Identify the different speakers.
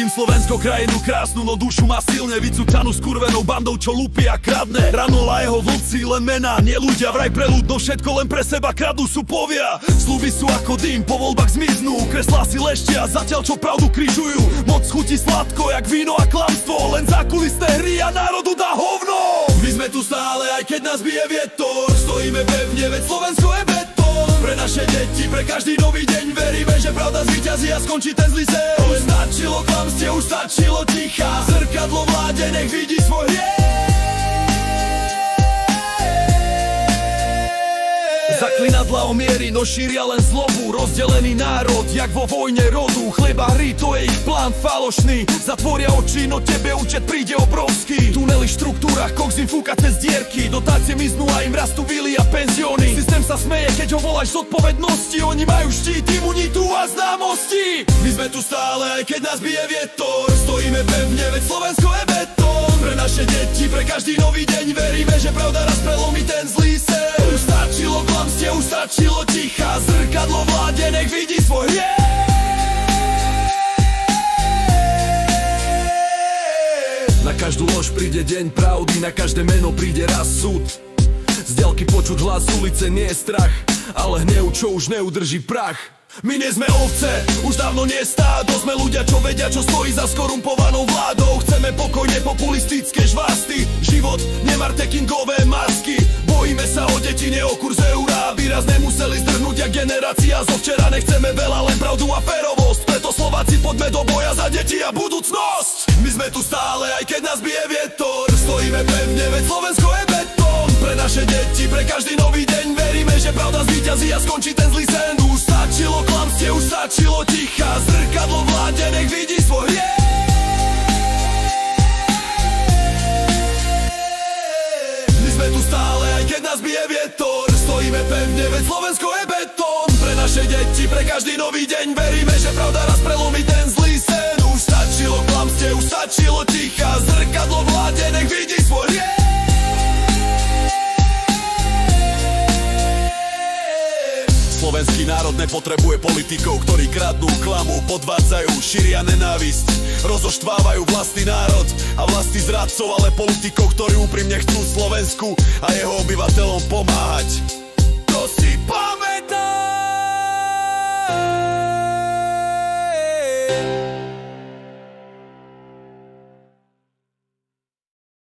Speaker 1: Vidím Slovensko, krajinu krásnu, no dušu má silne vycúcanú skurvenou bandou, čo lúpi a kradne. Ranola jeho vlci, len mená, nie ľudia, vraj pre ľud, no všetko len pre seba kradú, sú povia. Sľuby sú ako dým, po voľbách zmiznú, kreslá si leštia, zatiaľ čo pravdu križujú. Moc chutí sladko, jak víno a klamstvo, len zákulisné hry a národu dá hovno. My sme tu stále, aj keď nás bije vietor, stojíme pevne, veď Slovensko je betón. Pre naše deti, pre každý nový deň veríme, že pravda zvíťazí a skončí ten zlý sen. Už stačilo klamstie, už stačilo ticha, zrkadlo vláde nech vidí svoj hriech. Zaklinadlá o miery, no šíria len zlobu. Rozdelený národ, jak vo vojne rodu. Chleba hry, to je ich plán falošný. Zatvoria oči, no tebe účet príde obrovský. Tunely v štruktúrach, koks im fúka cez dierky. Dotácie miznú a im rastú vily a penzióny. Systém sa smeje, keď ho voláš z odpovednosti. Oni majú štít, imunitu a známosti. My sme tu stále, aj keď nás bije vietor, stojíme pevne, veď Slovensko je betón. Pre naše deti, pre každý nový deň veríme, že pravda raz prelomí ten zlý sen. Už stačilo klamstie, už stačilo ticha, zrkadlo vláde nech vidí svoj hriech. Na každú lož príde deň pravdy, na každé meno príde raz súd. Z diaľky počuť hlas ulice, nie je strach, ale hnev, čo už neudrží prach. My nie sme ovce, už dávno nie stádo, sme ľudia, čo vedia, čo stojí za skorumpovanou vládou. Chceme pokojne populistické žvásty, život, ne marketingové masky. Bojíme sa o deti, nie o kurz eura, aby raz nemuseli zdrhnúť jak generácia zo včera. Nechceme veľa, len pravdu a férovosť, preto Slováci poďme do boja za deti a budúcnosť. My sme tu stále, aj keď nás bije vietor, stojíme pevne, veď Slovensko je betón. Pre naše deti, pre každý nový deň veríme, že pravda zvíťazí a skončí ten zlý sen. Už stačilo klamstie, už stačilo ticha, zrkadlo vláde nech vidí svoj hriech. My sme tu stále, aj keď nás bije vietor, stojíme pevne, veď Slovensko je betón. Pre naše deti, pre každý nový deň veríme, že pravda raz prelomí ten zlý sen. Už stačilo klamstie, už stačilo ticha, zrkadlo vláde nech vidí svoj hriech. Slovenský národ nepotrebuje politikov, ktorí kradnú, klamú, podvádzajú, šíria nenávisť, rozoštvávajú vlastný národ a vlastní zradcov, ale politikov, ktorí úprimne chcú Slovensku a jeho obyvateľom pomáhať. To si